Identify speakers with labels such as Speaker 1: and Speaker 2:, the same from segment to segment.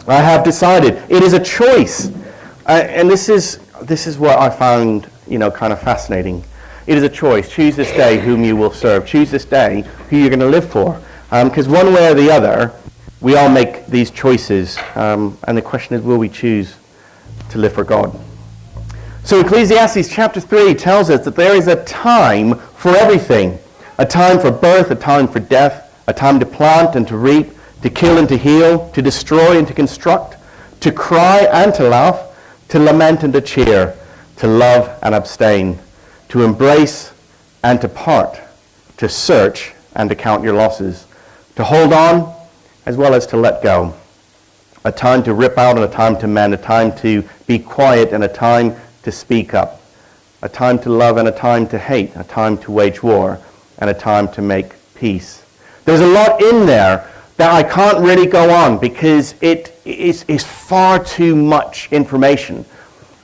Speaker 1: I have decided. It is a choice. And this is what I found, kind of fascinating. It is a choice. Choose this day whom you will serve. Choose this day who you're going to live for. Because one way or the other, we all make these choices. And the question is, will we choose to live for God? So Ecclesiastes chapter 3 tells us that there is a time for everything. A time for birth, a time for death, a time to plant and to reap, to kill and to heal, to destroy and to construct, to cry and to laugh, to lament and to cheer, to love and abstain, to embrace and to part, to search and to count your losses, to hold on as well as to let go. A time to rip out and a time to mend, a time to be quiet and a time to speak up, a time to love and a time to hate, a time to wage war, and a time to make peace. There's a lot in there that I can't really go on because it is far too much information.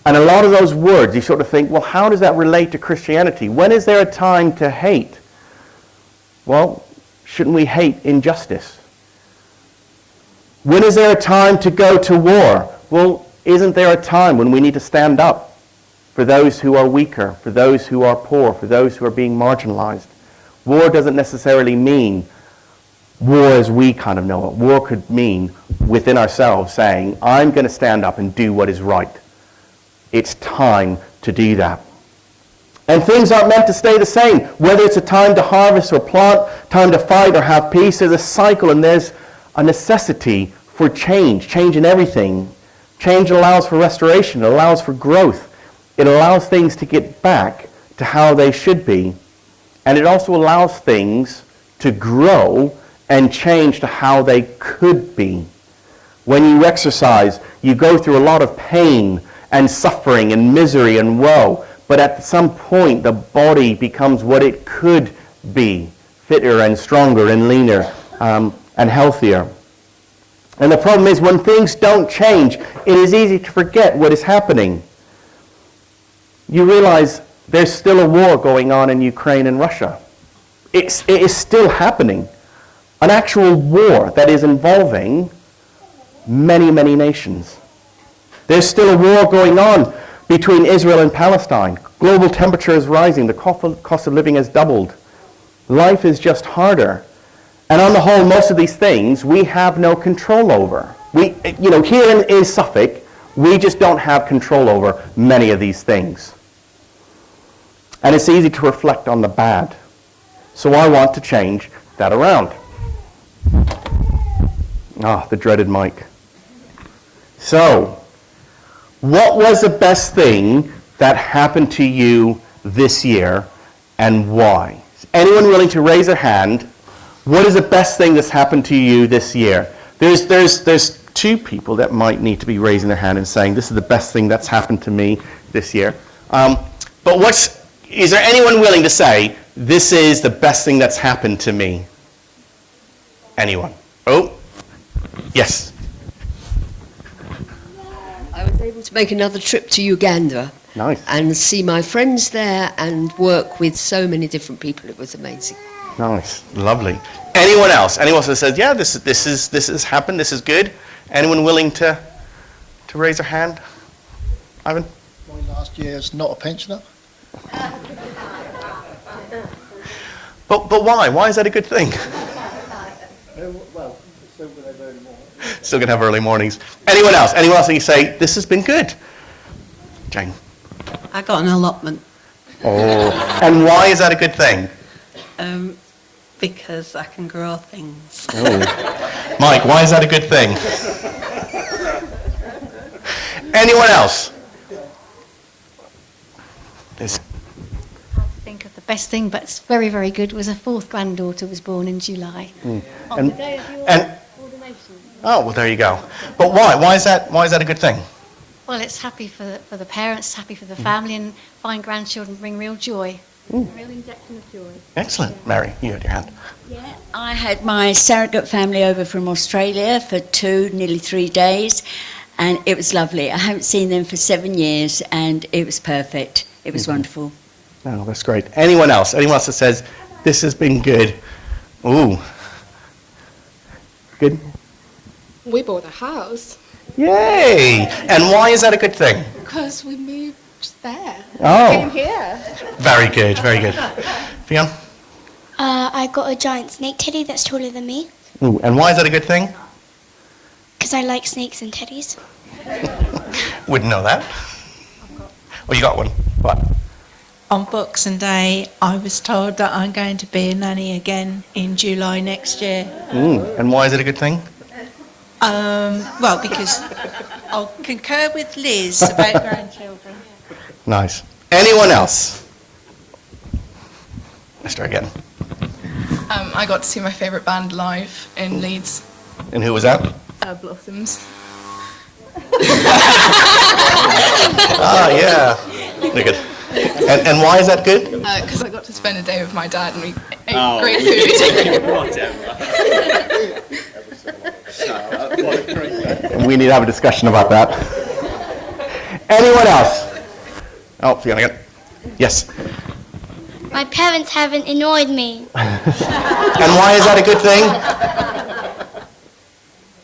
Speaker 1: And a lot of those words, you sort of think, well, how does that relate to Christianity? When is there a time to hate? Well, shouldn't we hate injustice? When is there a time to go to war? Well, isn't there a time when we need to stand up for those who are weaker, for those who are poor, for those who are being marginalized? War doesn't necessarily mean war as we kind of know it. War could mean within ourselves saying, I'm going to stand up and do what is right. It's time to do that. And things aren't meant to stay the same. Whether it's a time to harvest or plant, time to fight or have peace, there's a cycle and there's a necessity for change in everything. Change allows for restoration. It allows for growth. It allows things to get back to how they should be. And it also allows things to grow and change to how they could be. When you exercise, you go through a lot of pain and suffering and misery and woe. But at some point, the body becomes what it could be, fitter and stronger and leaner and healthier. And the problem is when things don't change, it is easy to forget what is happening. You realize there's still a war going on in Ukraine and Russia. It is still happening. An actual war that is involving many, many nations. There's still a war going on between Israel and Palestine. Global temperature is rising. The cost of living has doubled. Life is just harder. And on the whole, most of these things we have no control over. Here in Suffolk, we just don't have control over many of these things. And it's easy to reflect on the bad. So I want to change that around. The dreaded mic. So, what was the best thing that happened to you this year and why? Is anyone willing to raise their hand? What is the best thing that's happened to you this year? There's two people that might need to be raising their hand and saying, this is the best thing that's happened to me this year. But is there anyone willing to say, this is the best thing that's happened to me? Anyone? Oh, yes.
Speaker 2: I was able to make another trip to Uganda.
Speaker 1: Nice. And
Speaker 2: see my friends there and work with so many different people. It was amazing.
Speaker 1: Nice. Lovely. Anyone else? Anyone else that says, yeah, this has happened, this is good? Anyone willing to raise their hand? Ivan?
Speaker 3: My last year is not a pensioner.
Speaker 1: But why? Why is that a good thing?
Speaker 3: Well, still going to have early mornings.
Speaker 1: Still going to have early mornings. Anyone else? Anyone else that you say, this has been good? Jane?
Speaker 4: I got an allotment.
Speaker 1: Oh. And why is that a good thing?
Speaker 4: Because I can grow things.
Speaker 1: Oh. Mike, why is that a good thing? Anyone else?
Speaker 5: Think of the best thing, but it's very, very good, was a fourth granddaughter was born in July. On the day of your ordination.
Speaker 1: Oh, well, there you go. But why? Why is that a good thing?
Speaker 5: Well, it's happy for the parents, happy for the family, and fine grandchildren bring real joy. A real injection of joy.
Speaker 1: Excellent. Mary, you had your hand.
Speaker 6: Yeah, I had my surrogate family over from Australia for nearly 3 days, and it was lovely. I haven't seen them for 7 years, and it was perfect. It was wonderful.
Speaker 1: Oh, that's great. Anyone else? Anyone else that says, this has been good? Ooh. Good?
Speaker 7: We bought a house. Yay! And why is that a good thing?
Speaker 8: Because we moved there.
Speaker 1: Oh.
Speaker 8: Came here.
Speaker 7: Very good, very good. Fionn?
Speaker 9: I got a giant snake teddy that's taller than me
Speaker 7: Ooh, and why is that a good thing?
Speaker 9: because I like snakes and teddies.
Speaker 7: Wouldn't know that. Oh, you got one. What?
Speaker 10: On Boxing Day, I was told that I'm going to be a nanny again in July next year.
Speaker 7: And why is it a good thing?
Speaker 10: Well, because I'll concur with Liz about grandchildren.
Speaker 7: Nice. Anyone else? Let's try again.
Speaker 8: I got to see my favourite band live in Leeds.
Speaker 7: And who was that?
Speaker 8: Blossoms.
Speaker 7: Ah, yeah. They're good. And why is that good?
Speaker 8: Because I got to spend a day with my dad and we ate
Speaker 3: Oh.
Speaker 8: great food.
Speaker 1: We need to have a discussion about that. Anyone else? Oh, Fiona again. Yes.
Speaker 9: My parents haven't annoyed me
Speaker 7: And why is that a good thing?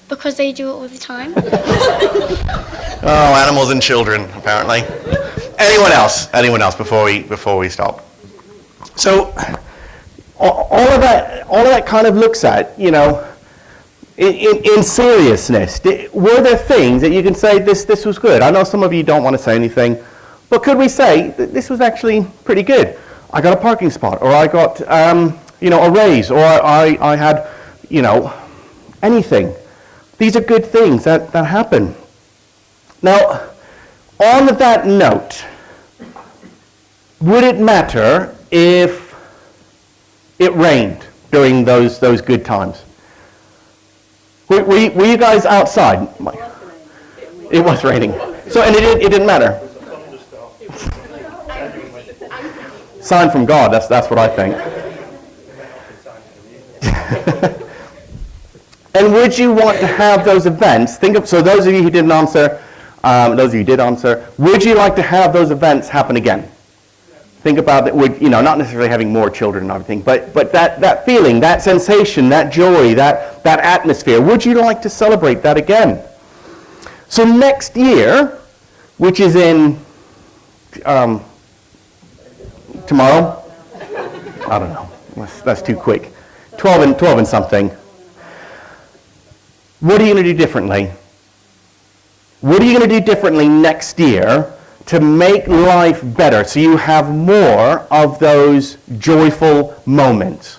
Speaker 9: because they do it all the time.
Speaker 7: Oh, animals and children, apparently. Anyone else? Anyone else before we stop?
Speaker 1: So all of that kind of looks at, in seriousness. Were there things that you can say this was good? I know some of you don't want to say anything, but could we say this was actually pretty good? I got a parking spot, or I got a raise, or I had anything. These are good things that happen. Now, on that note, would it matter if it rained during those good times? Were you guys outside? It was raining. So, and it didn't matter. Sign from God, that's what I think. And would you want to have those events? So those of you who didn't answer, those of you who did answer, would you like to have those events happen again? Think about it, not necessarily having more children and everything, but that feeling, that sensation, that joy, that atmosphere, would you like to celebrate that again? So next year, which is in tomorrow? I don't know. That's too quick. 12 and something. What are you going to do differently? What are you going to do differently next year to make life better so you have more of those joyful moments?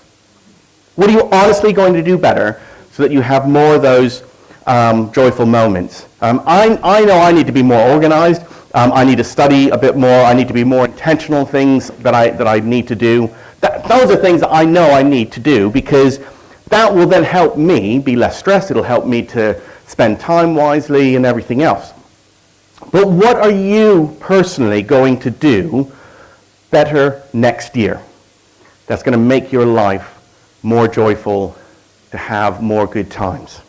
Speaker 1: What are you honestly going to do better so that you have more of those joyful moments? I know I need to be more organized. I need to study a bit more. I need to be more intentional things that I need to do. Those are things that I know I need to do because that will then help me be less stressed. It'll help me to spend time wisely and everything else. But what are you personally going to do better next year that's going to make your life more joyful, to have more good times?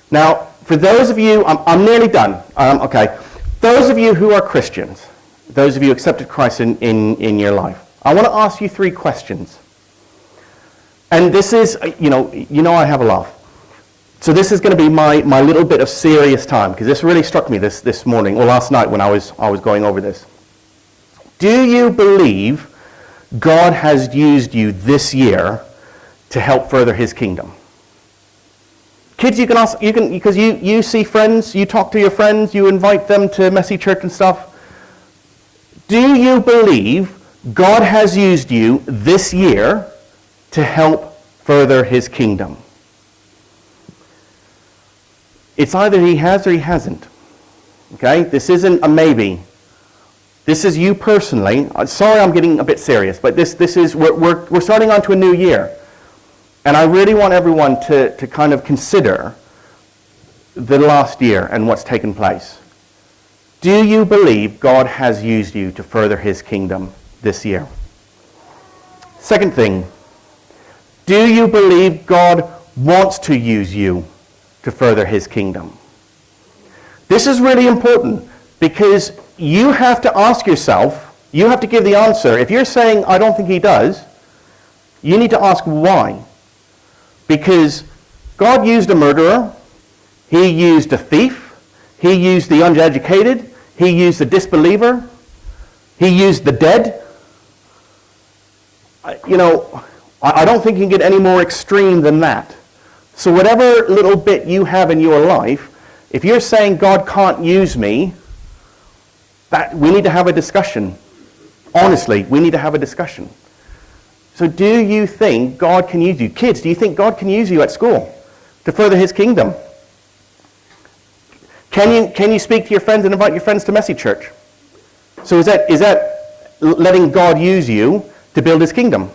Speaker 1: Now, for those of you, I'm nearly done. Okay. Those of you who are Christians, those of you who accepted Christ in your life, I want to ask you 3 questions. And this is, I have a laugh. So this is going to be my little bit of serious time, because this really struck me this morning, or last night when I was going over this. Do you believe God has used you this year to help further his kingdom? Kids, you can ask, because you see friends, you talk to your friends, you invite them to messy church and stuff. Do you believe God has used you this year to help further his kingdom? It's either he has or he hasn't. Okay? This isn't a maybe. This is you personally. Sorry I'm getting a bit serious, but this is, we're starting on to a new year. And I really want everyone to kind of consider the last year and what's taken place. Do you believe God has used you to further his kingdom this year? Second thing, do you believe God wants to use you to further his kingdom? This is really important because you have to ask yourself, you have to give the answer. If you're saying, I don't think he does, you need to ask why. Because God used a murderer, He used a thief. He used the uneducated. He used the disbeliever. He used the dead. I don't think you can get any more extreme than that. So whatever little bit you have in your life, if you're saying God can't use me, that we need to have a discussion. Honestly, we need to have a discussion. So do you think God can use you? Kids, do you think God can use you at school to further his kingdom? Can you speak to your friends and invite your friends to Messy Church? So is that letting God use you to build his kingdom?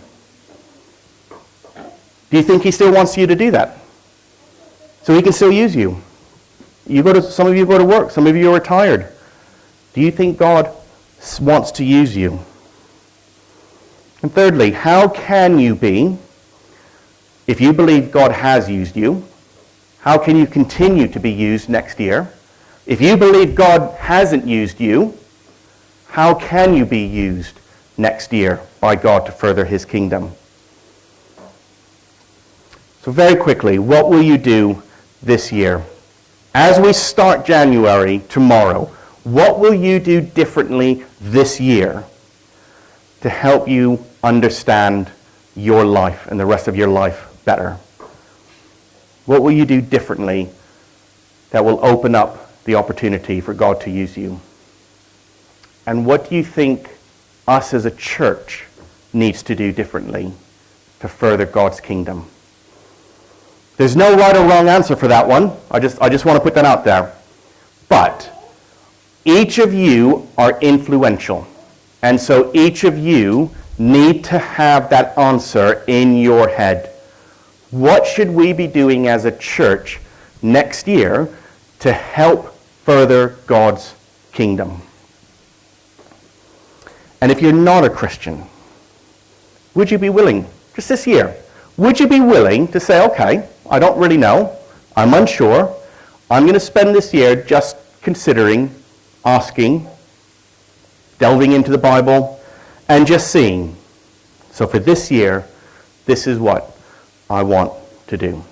Speaker 1: Do you think he still wants you to do that? So he can still use you. Some of you go to work, some of you are retired. Do you think God wants to use you? And thirdly, how can you be, if you believe God has used you, how can you continue to be used next year? If you believe God hasn't used you, how can you be used next year by God to further his kingdom? So very quickly, what will you do this year? As we start January tomorrow, what will you do differently this year to help you understand your life and the rest of your life better? What will you do differently that will open up the opportunity for God to use you? And what do you think us as a church needs to do differently to further God's kingdom? There's no right or wrong answer for that one. I just want to put that out there. But each of you are influential. And so each of you need to have that answer in your head. What should we be doing as a church next year to help further God's kingdom? And if you're not a Christian, would you be willing, just this year, would you be willing to say, okay, I don't really know, I'm unsure, I'm going to spend this year just considering, asking, delving into the Bible, and just seeing. So for this year, this is what I want to do.